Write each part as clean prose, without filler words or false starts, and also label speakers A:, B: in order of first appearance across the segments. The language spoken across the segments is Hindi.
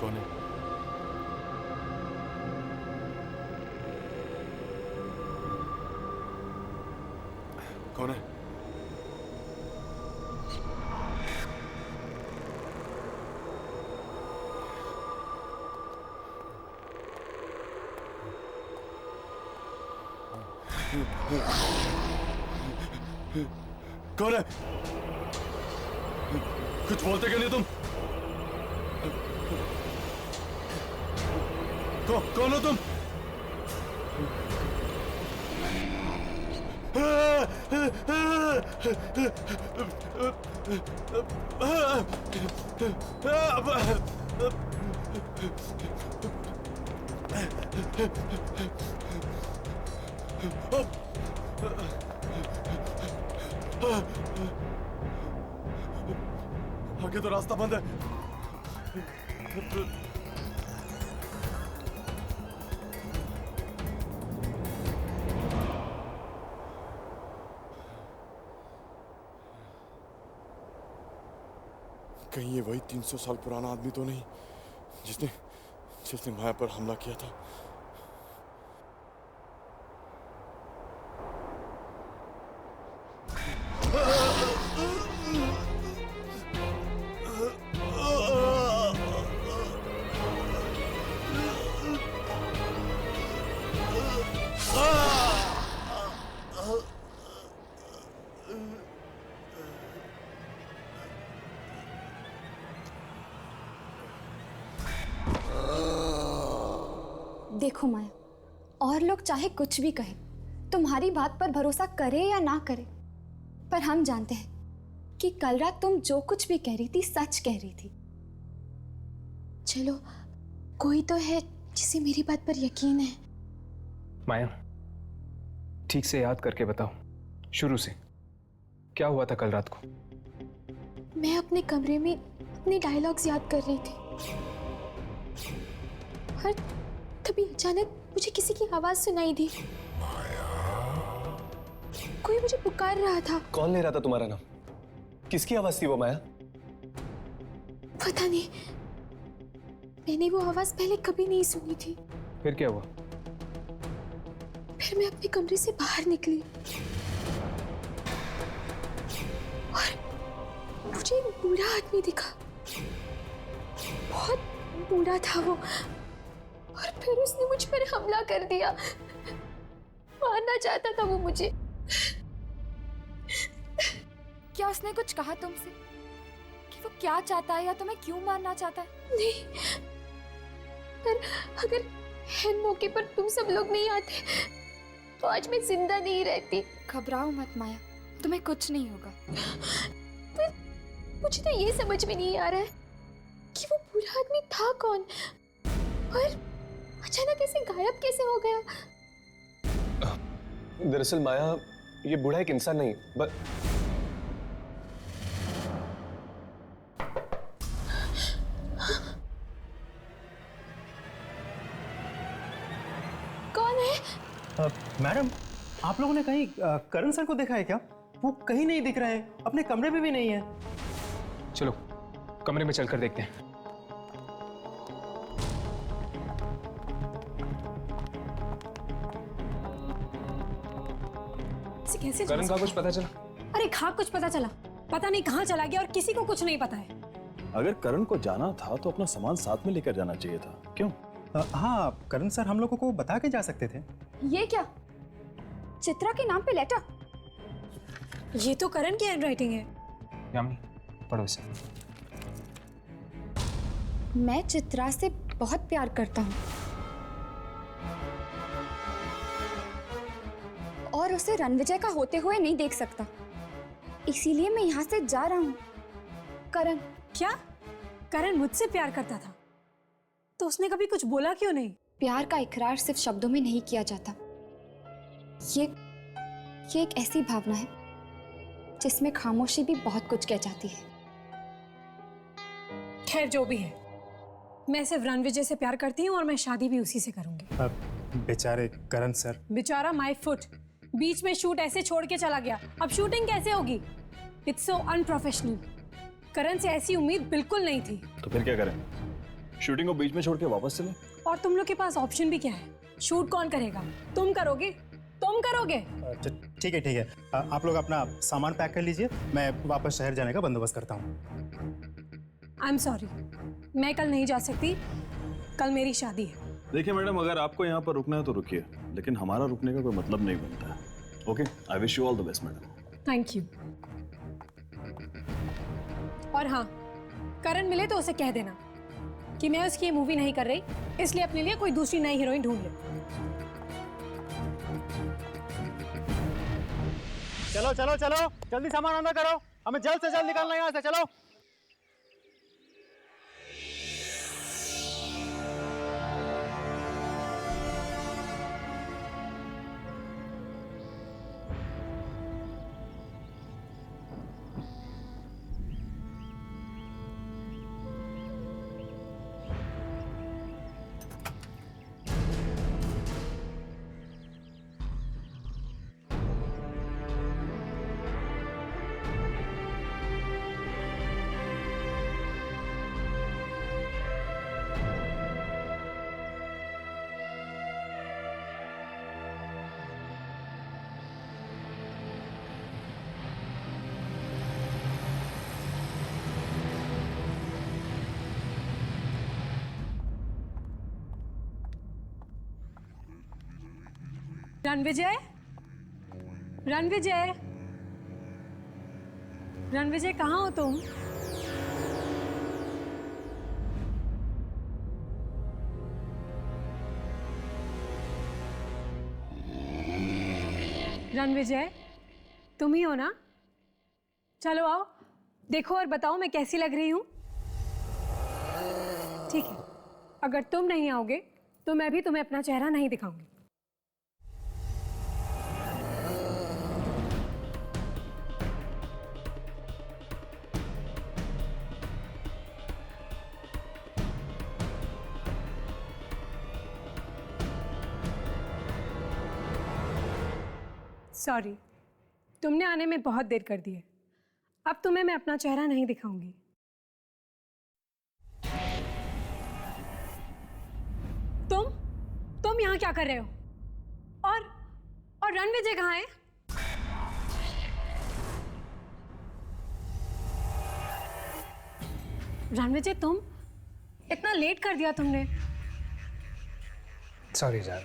A: कौन है? कौन है? कौन है? कुछ बोलते क्यों नहीं तुम? कौन हो तुम? आगे तो रास्ता बंद है। कहीं ये वही 300 साल पुराना आदमी तो नहीं जिसने माया पर हमला किया था?
B: देखो माया, और लोग चाहे कुछ भी कहें, तुम्हारी बात पर भरोसा करे या ना करे, पर हम जानते हैं कि कल रात तुम जो कुछ भी कह रही थी सच कह रही थी। चलो, कोई तो है जिसे मेरी बात पर यकीन है।
C: माया, ठीक से याद करके बताओ, शुरू से क्या हुआ था कल रात को?
B: मैं अपने कमरे में अपने डायलॉग्स याद कर रही थी और तभी अचानक मुझे किसी की आवाज सुनाई दी। कोई मुझे पुकार रहा था।
D: कौन ले रहा था तुम्हारा नाम? किसकी आवाज थी वो माया?
B: पता नहीं, मैंने वो आवाज पहले कभी नहीं सुनी थी।
C: फिर क्या हुआ?
B: फिर मैं अपने कमरे से बाहर निकली और मुझे एक बूढ़ा आदमी दिखा। बहुत बूढ़ा था वो, और फिर उसने मुझ पर हमला कर दिया। मारना चाहता था वो मुझे।
E: क्या उसने कुछ कहा तुमसे कि वो क्या चाहता है या तुम्हें क्यों मारना चाहता है?
B: नहीं, पर अगर हैन मौके पर तुम सब लोग नहीं आते तो आज मैं जिंदा नहीं रहती।
E: घबराओ मत माया, तुम्हें कुछ नहीं होगा।
B: पर मुझे तो ये समझ में नहीं आ रहा है कि वो बूढ़ा आदमी था कौन, और अचानक ऐसे गायब कैसे हो गया?
D: दरअसल माया, ये बूढ़ा एक इंसान नहीं कौन है?
F: मैडम, आप लोगों ने कहीं करण सर को देखा है क्या? वो कहीं नहीं दिख रहे हैं, अपने कमरे में भी नहीं है।
C: चलो कमरे में चलकर देखते हैं।
B: कैसे
C: करण का कुछ पता चला?
B: अरे हाँ, कुछ पता चला।
G: पता नहीं कहाँ चला गया और किसी को कुछ नहीं पता है।
H: अगर करण को जाना था तो अपना सामान साथ में लेकर जाना चाहिए था, क्यों?
F: हाँ करण सर हम लोगों को बता के जा सकते थे।
B: ये क्या? चित्रा के नाम पे लेटर?
G: ये तो करण की हैंडराइटिंग है।
C: यामिनी, पढ़ो इसे।
B: मैं चित्रा से बहुत प्यार करता हूँ और उसे रणविजय का होते हुए नहीं देख सकता, इसीलिए मैं यहाँ से जा रहा हूँ। करण।
G: क्या? करण मुझसे प्यार करता था तो उसने कभी कुछ बोला क्यों नहीं?
B: प्यार का इकरार सिर्फ शब्दों में नहीं किया जाता। ये एक ऐसी भावना है जिसमें खामोशी भी बहुत कुछ कह जाती है।
G: खैर जो भी है, मैं सिर्फ रणविजय से प्यार करती हूँ और मैं शादी भी उसी से करूंगी।
F: बेचारे करण सर।
G: बेचारा माय फुट, बीच में शूट ऐसे छोड़ के चला गया, अब शूटिंग कैसे होगी? It's so unprofessional. करण से ऐसी उम्मीद बिल्कुल नहीं थी।
H: तो फिर क्या करें? शूटिंग को बीच में छोड़ के वापस चले?
G: और तुम लोग के पास ऑप्शन भी क्या है? शूट कौन करेगा? तुम करोगे? तुम करोगे?
F: ठीक है आप लोग अपना सामान पैक कर लीजिए, मैं वापस शहर जाने का बंदोबस्त करता हूँ।
G: आई एम सॉरी, मैं कल नहीं जा सकती, कल मेरी शादी है।
H: देखिए मैडम, अगर आपको यहाँ पर रुकना है तो रुकिए, लेकिन हमारा रुकने का कोई मतलब नहीं बनता है। Okay, I wish you all the best madam.
G: Thank you. और हाँ, करण मिले तो उसे कह देना कि मैं उसकी ये मूवी नहीं कर रही, इसलिए अपने लिए कोई दूसरी नई हीरोइन ढूंढ ले।
F: चलो चलो चलो, जल्दी सामान अंदर करो, हमें जल्द से जल्द निकलना है यहाँ से। चलो।
G: रणविजय, रणविजय, रणविजय कहाँ हो तुम? रणविजय, तुम ही हो ना? चलो आओ, देखो और बताओ मैं कैसी लग रही हूँ। ठीक है, अगर तुम नहीं आओगे तो मैं भी तुम्हें अपना चेहरा नहीं दिखाऊंगी। सॉरी, तुमने आने में बहुत देर कर दी है। अब तुम्हें मैं अपना चेहरा नहीं दिखाऊंगी। तुम यहाँ क्या कर रहे हो? और रणविजय कहाँ है? रणविजय, तुम इतना लेट कर दिया तुमने।
C: सॉरी जान,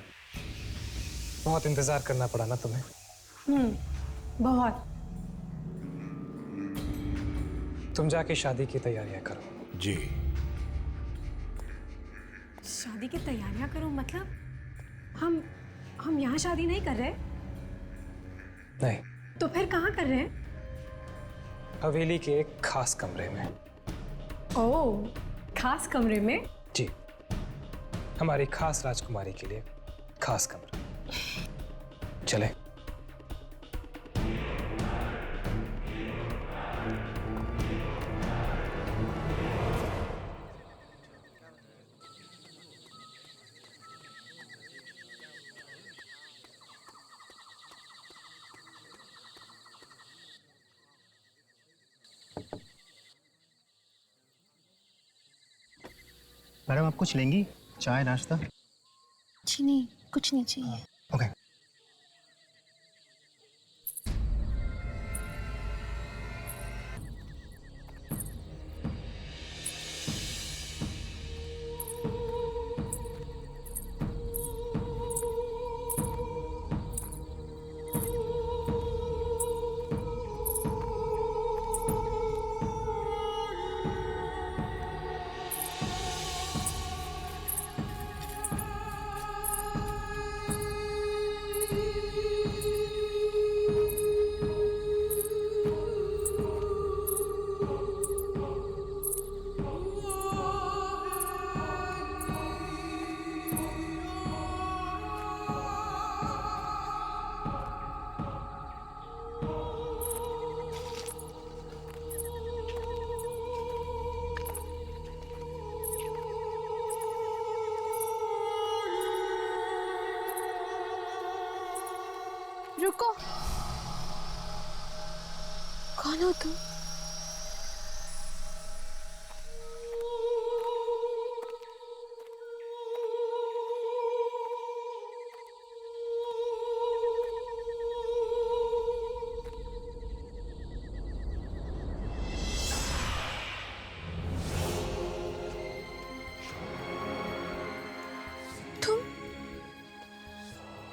C: बहुत इंतजार करना पड़ा ना तुम्हें।
G: बहुत।
C: तुम जाके शादी की तैयारियां करो।
A: जी।
G: शादी की तैयारियां करो मतलब? हम यहाँ शादी नहीं कर रहे?
C: नहीं,
G: तो फिर कहाँ कर रहे हैं?
C: हवेली के एक खास कमरे में।
G: ओह, खास कमरे में?
C: जी, हमारी खास राजकुमारी के लिए खास कमरा। चले।
F: मैडम आप कुछ लेंगी? चाय नाश्ता?
B: जी नहीं, कुछ नहीं चाहिए।
F: ओके।
E: रुको, कौन हो तुम?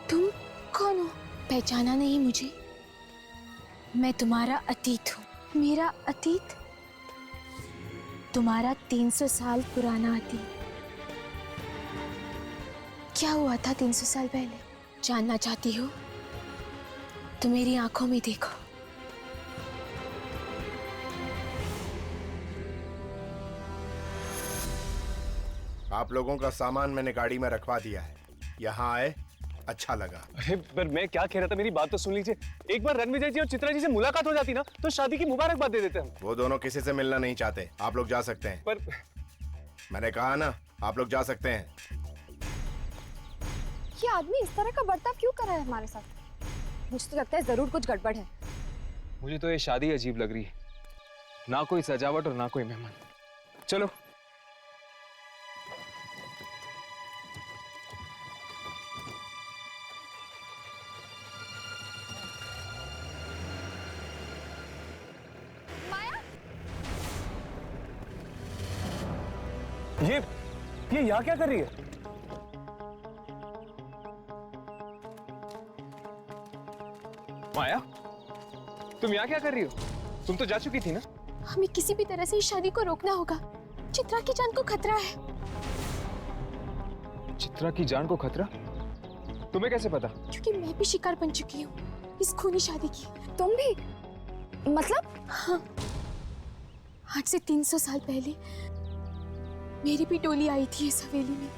E: तुम कौन हो? पहचाना नहीं मुझे? मैं तुम्हारा अतीत हूँ। मेरा अतीत? तुम्हारा 300 साल पुराना अतीत। क्या हुआ था 300 साल पहले? जानना चाहती हो तो मेरी आंखों में देखो।
I: आप लोगों का सामान मैंने गाड़ी में रखवा दिया है। यहाँ आए, अच्छा लगा।
D: अरे पर मैं क्या कह रहा था, मेरी बात तो सुन लीजिए। एक बार रणविजय जी और चित्रा जी से मुलाकात हो जाती ना तो शादी की मुबारकबाद दे देते हम।
I: वो दोनों किसी से मिलना नहीं चाहते। आप लोग जा सकते हैं।
D: पर
I: मैंने कहा ना, आप लोग जा सकते हैं।
B: ये आदमी इस तरह का बर्ताव क्यों कर रहा है हमारे साथ? मुझे तो लगता है जरूर कुछ गड़बड़ है।
C: मुझे तो ये शादी अजीब लग रही है, ना कोई सजावट और ना कोई मेहमान। चलो।
D: ये यहाँ क्या कर रही है?
C: माया, तुम यहाँ क्या कर रही हो? तुम तो जा चुकी थी ना।
E: हमें किसी भी तरह से इस शादी को रोकना होगा। चित्रा की जान को खतरा है।
C: चित्रा की जान को खतरा? तुम्हें कैसे पता?
E: क्योंकि मैं भी शिकार बन चुकी हूँ इस खूनी शादी की।
B: तुम भी? मतलब?
E: हाँ, आज से 300 साल पहले मेरी भी डोली आई थी इस हवेली में।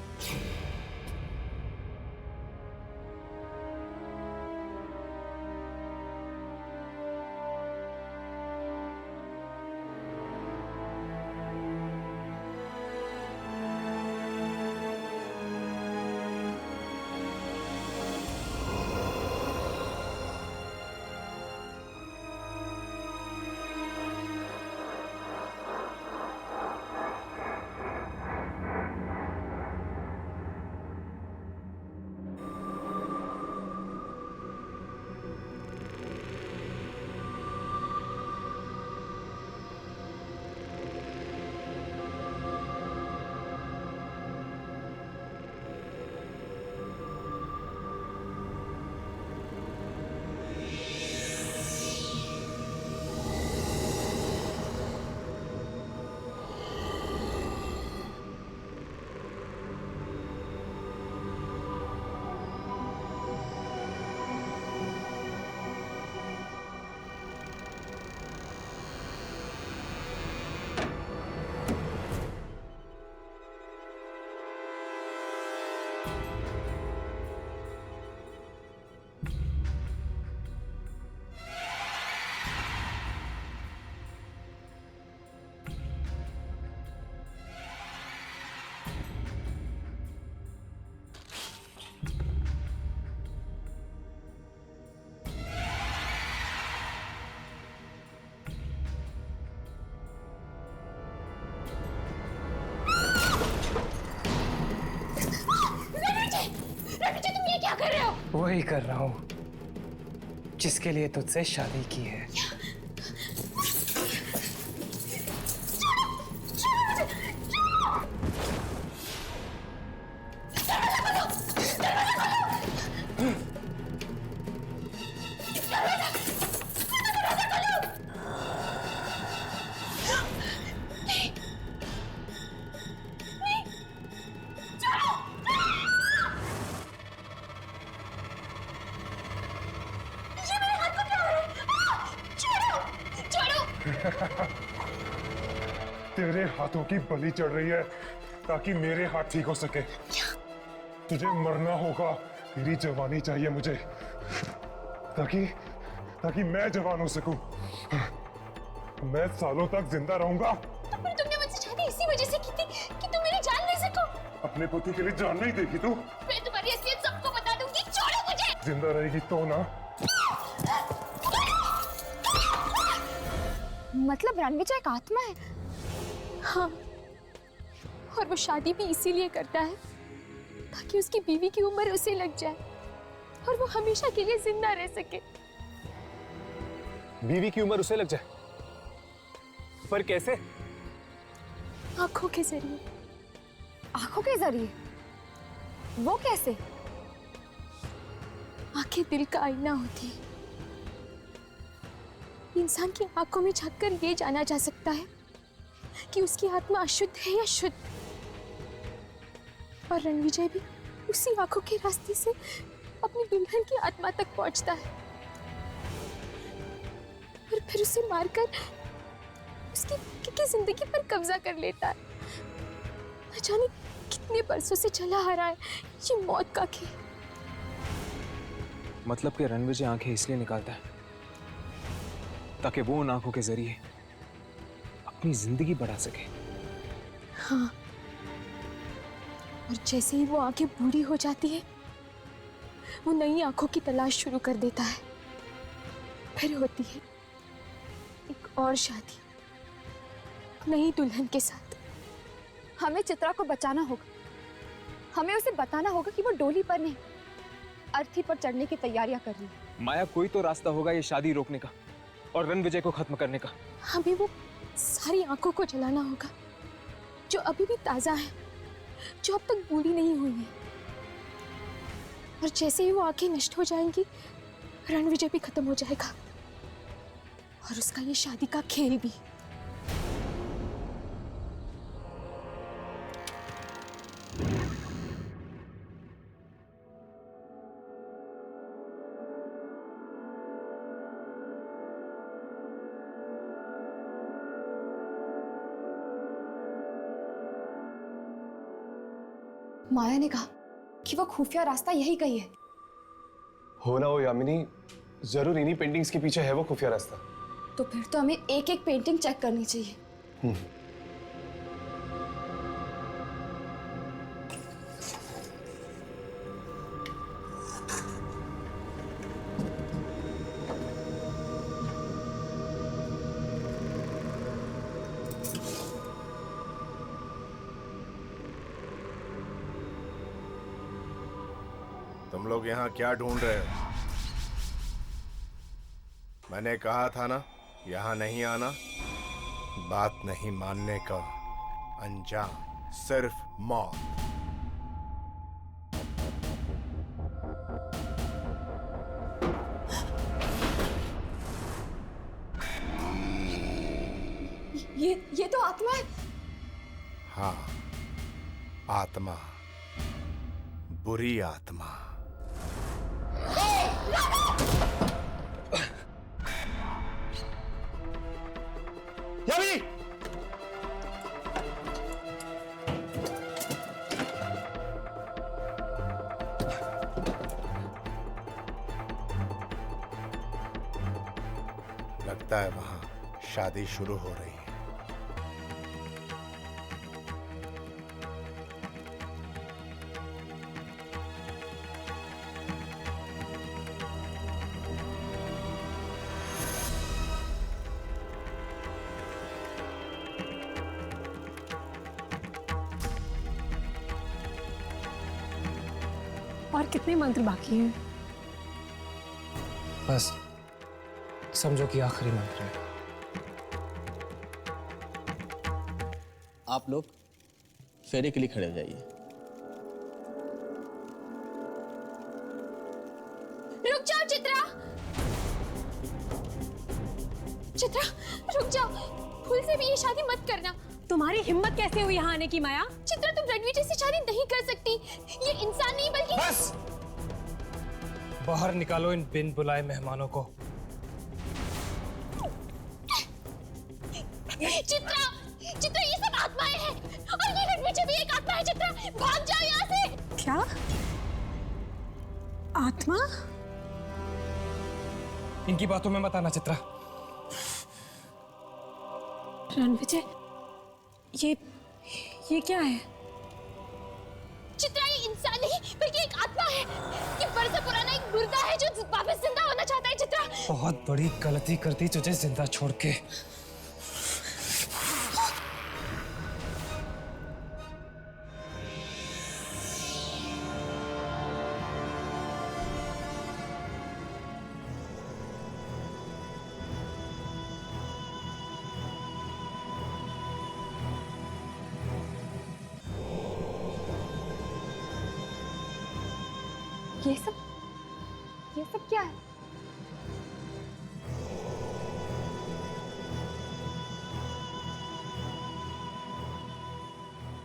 C: वही कर रहा हूँ जिसके लिए तुझसे शादी की है।
J: तेरे हाथों की बलि चढ़ रही है ताकि मेरे हाथ ठीक हो सके। तुझे मरना होगा, तेरी जवानी चाहिए मुझे ताकि मैं जवान हो सकूं। मैं सालों तक जिंदा रहूंगा।
E: तो फिर तुमने मुझसे शादी इसी वजह से की थी कि तुम मेरी जान ले सको।
J: अपने पति के लिए जान नहीं देगी तू?
E: मैं तुम्हारी असलियत सबको बता दूंगी। छोड़ो मुझे।
J: जिंदा रहेगी तो ना,
B: मतलब रणविजय एक आत्मा है?
E: हाँ, और वो शादी भी इसीलिए करता है ताकि उसकी बीवी की उम्र उसे लग जाए और वो हमेशा के लिए जिंदा रह सके।
D: बीवी की उम्र उसे लग जाए, पर कैसे?
E: आंखों के जरिए।
B: आंखों के जरिए? वो कैसे?
E: आंखें दिल का आईना होती है। इंसान की आंखों में झांककर ये जाना जा सकता है कि उसकी आत्मा अशुद्ध है या शुद्ध। और रणविजय भी उसी आंखों के रास्ते से अपनी दुल्हन की आत्मा तक पहुंचता है और फिर उसे मारकर उसकी जिंदगी पर कब्जा कर लेता है। न जाने कितने बरसों से चला आ रहा है ये मौत का खेल।
C: मतलब कि रणविजय आंखें इसलिए निकालता है ताकि वो उन आंखों के जरिए अपनी जिंदगी बढ़ा सके।
E: हाँ, और जैसे ही वो आंखें बूढ़ी हो जाती है वो नई आंखों की तलाश शुरू कर देता है। फिर होती है एक और शादी नई दुल्हन के साथ।
B: हमें चित्रा को बचाना होगा। हमें उसे बताना होगा कि वो डोली पर नहीं, अर्थी पर चढ़ने की तैयारियां कर रही है।
C: माया, कोई तो रास्ता होगा ये शादी रोकने का और रणविजय को खत्म करने का।
E: हमें वो सारी आंखों को जलाना होगा जो अभी भी ताजा है, जो अब तक बूढ़ी नहीं हुई है। और जैसे ही वो आंखें नष्ट हो जाएंगी रणविजय भी खत्म हो जाएगा और उसका ये शादी का खेल भी।
B: माया ने कहा कि वो खुफिया रास्ता यही कही है।
D: हो ना हो यामिनी, जरूर इन्हीं पेंटिंग्स के पीछे है वो खुफिया रास्ता।
B: तो फिर तो हमें एक एक पेंटिंग चेक करनी चाहिए।
I: तुम लोग यहाँ क्या ढूंढ रहे हो? मैंने कहा था ना यहाँ नहीं आना। बात नहीं मानने का अंजाम सिर्फ मौत।
B: ये तो आत्मा है।
I: हाँ, आत्मा, बुरी आत्मा।
D: यामिनी!
I: लगता है वहां शादी शुरू हो रही है।
G: और कितने मंत्र बाकी हैं?
C: बस समझो कि आखिरी मंत्र है।
K: आप लोग फेरे के लिए खड़े हो जाइए।
E: रुक जाओ चित्रा, चित्रा रुक जाओ। भूल से भी ये शादी मत करना।
G: तुम्हारी हिम्मत कैसे हुई यहाँ आने की माया?
E: चित्रा, तुम रणविजय से शादी नहीं कर सकती। ये इंसान नहीं बल्कि
C: बस! बाहर निकालो इन बिन बुलाए मेहमानों को।
E: चित्रा, चित्रा ये सब आत्माएं हैं और ये रणविजय भी एक आत्मा है। चित्रा भाग जाओ यहाँ से।
G: क्या? आत्मा?
C: इनकी बातों में मत आना चित्रा।
G: रणविजय, ये क्या है?
E: चित्रा, ये इंसान नहीं बल्कि एक आत्मा है। ये बरसों पुराना एक मुर्दा है जो वापस जिंदा होना चाहता है।
C: बहुत बड़ी गलती कर दी तुझे जिंदा छोड़ के।
B: ये सब क्या है?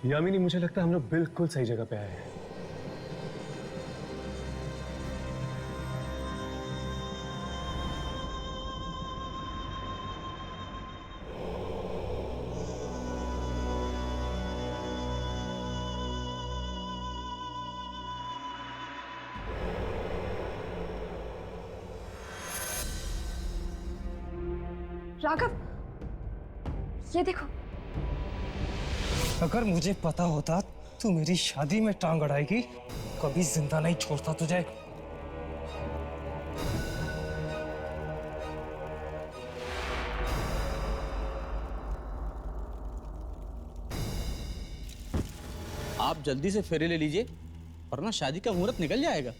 D: यामिनी, मुझे लगता है हम लोग बिल्कुल सही जगह पे आए हैं।
B: राघव, ये देखो।
C: अगर मुझे पता होता तू मेरी शादी में टांग अड़ाएगी, कभी जिंदा नहीं छोड़ता तुझे।
K: आप जल्दी से फेरे ले लीजिए वरना शादी का मुहूर्त निकल जाएगा।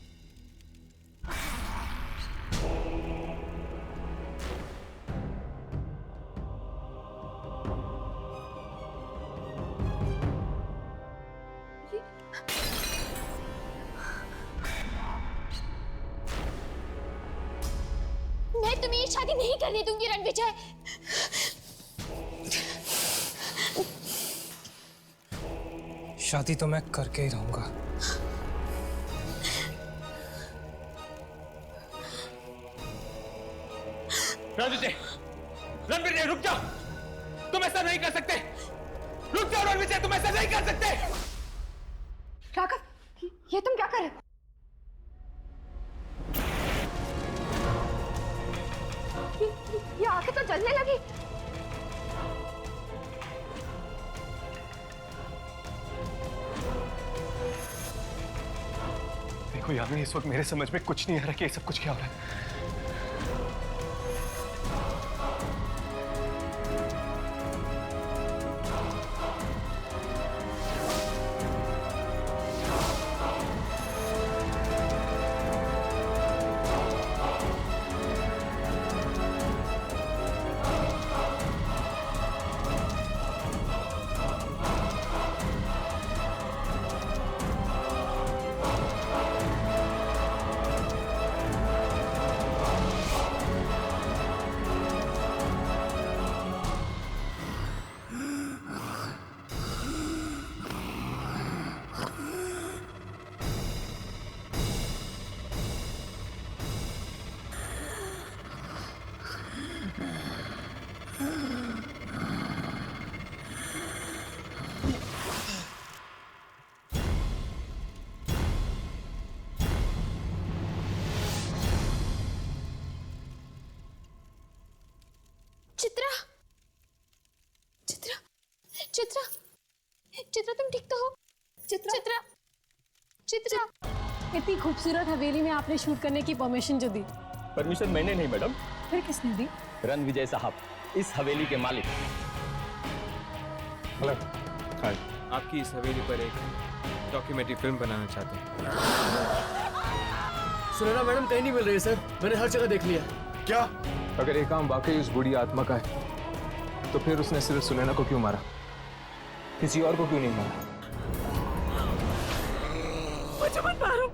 E: मैं तुम्हें ये शादी नहीं करने दूंगी रणविजय।
C: शादी तो मैं करके ही रहूंगा।
D: रणविजय, रणविजय रुक जाओ, तुम ऐसा नहीं कर सकते। रुक जाओ रणविजय, तुम ऐसा नहीं कर सकते।
B: राघव, ये तुम क्या कर रहे हो? ये आंखें तो जलने लगी।
D: देखो यामिनी, इस वक्त मेरे समझ में कुछ नहीं आ रहा कि ये सब कुछ क्या हो रहा है।
E: चित्रा, चित्रा, चित्रा, चित्रा, तुम ठीक तो हो? चित्रा, चित्रा, चित्रा।
G: इतनी खूबसूरत हवेली में आपने शूट करने की परमिशन जो दी,
K: परमिशन मैंने नहीं मैडम,
G: फिर किसने दी?
K: रणविजय साहब, इस हवेली के मालिक।
C: हेलो, हाय। आपकी इस हवेली पर एक डॉक्यूमेंट्री फिल्म बनाना चाहते हैं।
K: सुनैना मैडम कहीं नहीं मिल रही है सर, मैंने हर जगह देख लिया।
I: क्या?
C: अगर ये काम वाकई उस बूढ़ी आत्मा का है तो फिर उसने सिर्फ सुनैना को क्यों मारा, किसी और को क्यों नहीं मारा?
G: मुझे मत मारो।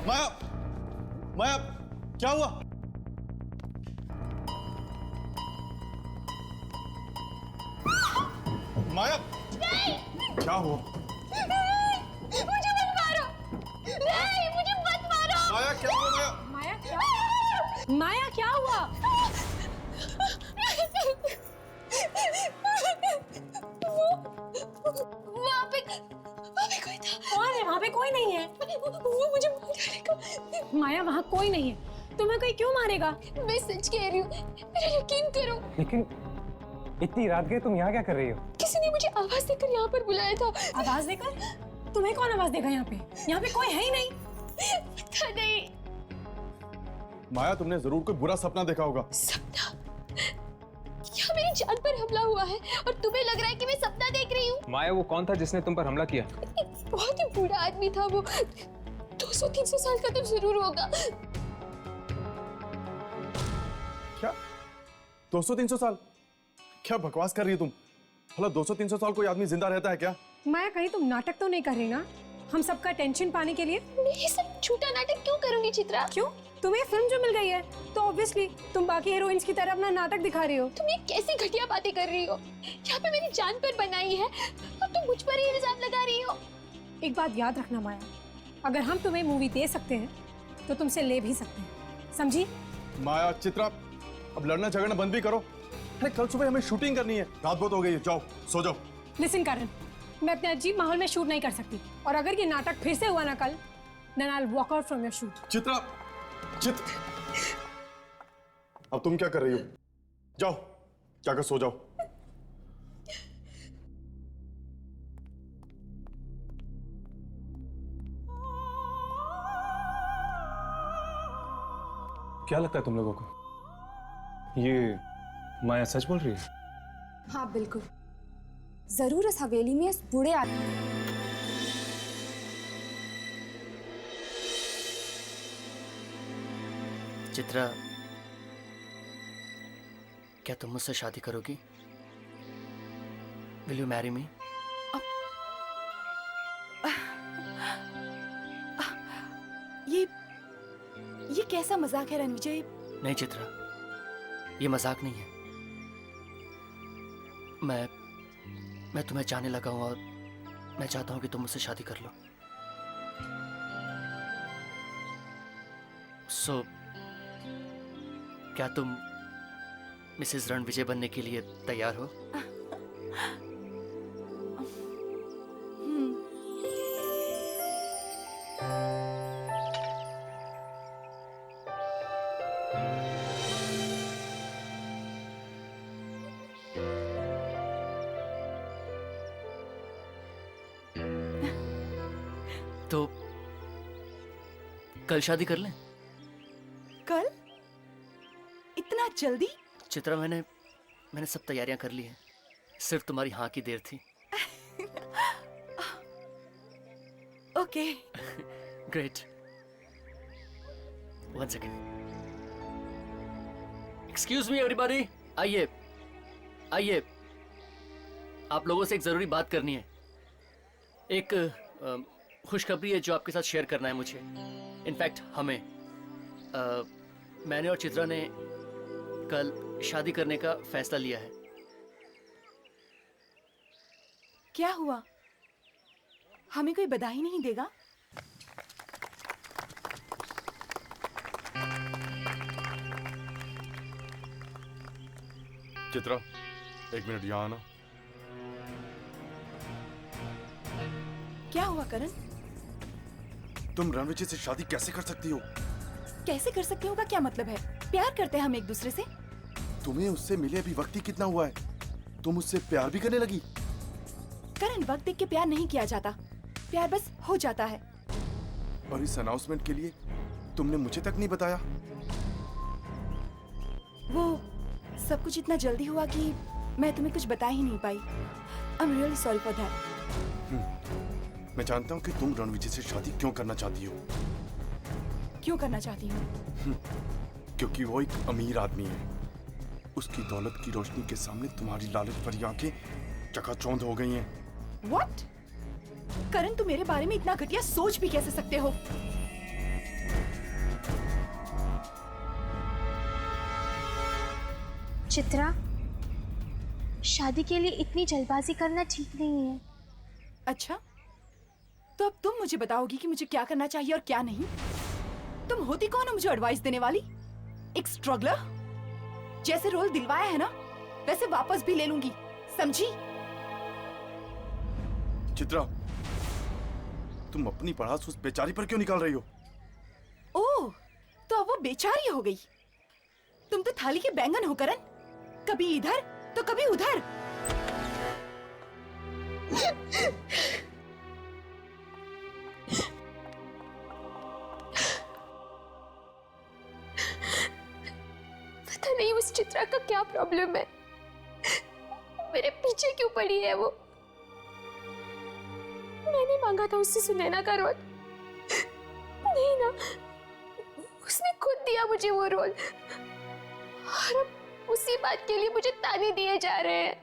K: माया, माया, क्या हुआ?
I: माया, क्या हुआ?
E: मुझे मत मारो। नहीं, मुझे मत मारो।
I: माया, क्या हुआ?
G: माया क्या? माया क्या हुआ?
E: वहाँ पे कोई था।
G: कौन है? वहाँ पे कोई नहीं है।
E: वो मुझे मार डालेगा।
G: माया, वहाँ कोई नहीं है, तुम्हें कोई क्यों मारेगा?
E: मैं सच कह रही हूँ, मेरा यकीन करो।
C: लेकिन इतनी रात गए तुम यहाँ क्या कर रही हो?
E: किसी ने मुझे आवाज देकर यहाँ पर बुलाया था।
G: आवाज देकर? तुम्हें कौन आवाज देगा यहाँ पे? यहाँ पे कोई है ही नहीं।
E: नहीं।
A: माया, तुमने जरूर कोई बुरा सपना देखा होगा।
E: सपना? क्या मेरी जान पर हमला हुआ है और तुम्हें लग रहा है कि मैं सपना देख रही हूँ?
C: माया, वो कौन था जिसने तुम पर हमला किया?
E: बहुत ही बूढ़ा आदमी था वो। 200-300 साल का तो जरूर होगा।
A: क्या 200-300 साल? क्या बकवास कर रही हो तुम? भला 200-300 साल कोई आदमी जिंदा रहता है क्या?
G: माया, कहीं तुम नाटक तो नहीं कर रही ना हम सबका टेंशन पाने के लिए?
E: मैं ये सब झूठा नाटक क्यों करूंगी चित्रा?
G: क्यों? तुम्हें फिल्म जो मिल गई है तो ऑब्वियसली तुम बाकी हीरोइंस की तरह अपना नाटक दिखा रही हो।
E: तुम ये कैसी घटिया बातें कर रही हो? यहाँ पे मेरी जान पर बनाई है और तुम मुझ पर ही इल्जाम लगा रही हो।
G: एक बात याद रखना माया, अगर हम तुम्हें मूवी दे सकते हैं तो तुमसे ले भी सकते हैं, समझी?
A: माया, चित्रा, अब लड़ना झगड़ना बंद भी करो। अरे कल सुबह हमें शूटिंग करनी है, रात बहुत हो गई है, जाओ सो जाओ।
G: लिसन करण, मैं अपने अजीब माहौल में शूट नहीं कर सकती और अगर ये नाटक फिर से हुआ ना कल, then I'll walk out from your shoot।
A: Chitra, अब तुम क्या कर रही हो? जाओ जाकर सो जाओ।
C: क्या लगता है तुम लोगों को, ये माया सच बोल रही है?
B: हाँ बिल्कुल, जरूर इस हवेली में इस बूढ़े आदमी।
L: चित्रा, क्या तुम मुझसे शादी करोगी? Will you marry me?
M: ये कैसा मजाक है रणविजय?
L: नहीं चित्रा, ये मजाक नहीं है। मैं तुम्हें चाहने लगा हूं और मैं चाहता हूं कि तुम मुझसे शादी कर लो। सो क्या तुम मिसेस रणविजय बनने के लिए तैयार हो? तो कल शादी कर लें?
M: कल? इतना जल्दी?
L: चित्रा, मैंने सब तैयारियां कर ली हैं, सिर्फ तुम्हारी हाँ की देर थी।
M: Okay.
L: Great. One second. Excuse me everybody, आइए आइए, आप लोगों से एक जरूरी बात करनी है। एक खुशखबरी है जो आपके साथ शेयर करना है मुझे। इनफैक्ट हमें मैंने और चित्रा ने कल शादी करने का फैसला लिया है।
M: क्या हुआ? हमें कोई बधाई नहीं देगा?
A: चित्रा, एक मिनट यहाँ आना।
M: क्या हुआ करण?
A: तुम रणविजय से शादी कैसे कर सकती हो?
M: कैसे कर सकती हूँ का क्या मतलब है? प्यार करते हैं हम एक दूसरे से।
A: तुम्हें उससे मिले अभी वक्त ही कितना हुआ है, तुम उससे प्यार भी करने लगी?
M: करण, वक्त देख के प्यार नहीं किया जाता, प्यार बस हो जाता है।
A: और इस अनाउंसमेंट के लिए तुमने मुझे तक नहीं बताया?
M: वो सब कुछ इतना जल्दी हुआ कि मैं तुम्हें कुछ बता ही नहीं पाई। I am really sorry for that.
A: मैं जानता हूँ कि तुम रणविजय से शादी क्यों करना चाहती हो।
M: क्यों करना चाहती हूँ?
A: क्योंकि वो एक अमीर आदमी है। उसकी दौलत की रोशनी के सामने तुम्हारी लालच भरी आंखें चकाचौंध हो गई हैं।
M: What? करण, तुम मेरे बारे में इतना घटिया सोच भी कैसे सकते हो?
E: चित्रा, शादी के लिए इतनी जल्दबाजी करना ठीक नहीं है।
M: अच्छा, तो अब तुम मुझे बताओगी कि मुझे क्या करना चाहिए और क्या नहीं? तुम होती कौन हो मुझे एडवाइस देने वाली? एक स्ट्रगलर? जैसे रोल दिलवाया है ना, वैसे वापस भी ले लूंगी, समझी?
A: चित्रा, तुम अपनी पढ़ास उस बेचारी पर क्यों निकाल रही हो?
M: ओह, तो अब वो बेचारी हो गई। तुम तो थाली के बैंगन हो करण, कभी इधर तो कभी उधर।
E: उस चित्रा का क्या प्रॉब्लम है? मेरे पीछे क्यों पड़ी है वो? मैंने मांगा था उससे सुनैना का रोल, नहीं ना, उसने खुद दिया मुझे वो रोल, और अब उसी बात के लिए मुझे ताने दिए जा रहे हैं।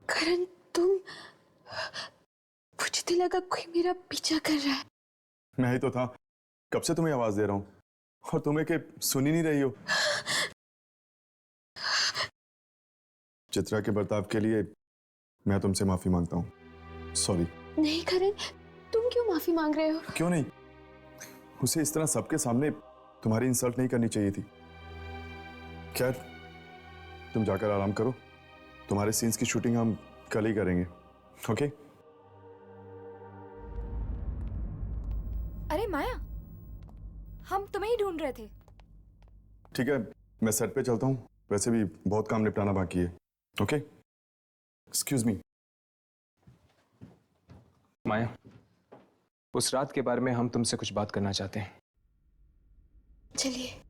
E: करण, तुम, मुझे तो लगा कोई मेरा पीछा कर रहा है।
A: मैं ही तो था, कब से तुम्हें आवाज दे रहा हूँ और तुम्हें के सुन ही नहीं रही हो। चित्रा के बर्ताव के लिए मैं तुमसे माफी मांगता हूँ। सॉरी।
E: नहीं करण, तुम क्यों माफी मांग रहे हो?
A: क्यों नहीं, उसे इस तरह सबके सामने तुम्हारी इंसल्ट नहीं करनी चाहिए थी। खैर, तुम जाकर आराम करो, तुम्हारे सीन्स की शूटिंग हम कल ही करेंगे। ओके?
M: अरे माया, हम तुम्हें ही ढूंढ रहे थे।
A: ठीक है, मैं सेट पे चलता हूँ, वैसे भी बहुत काम निपटाना बाकी है। ओके? Excuse me.
C: माया, उस रात के बारे में हम तुमसे कुछ बात करना चाहते हैं।
E: चलिए।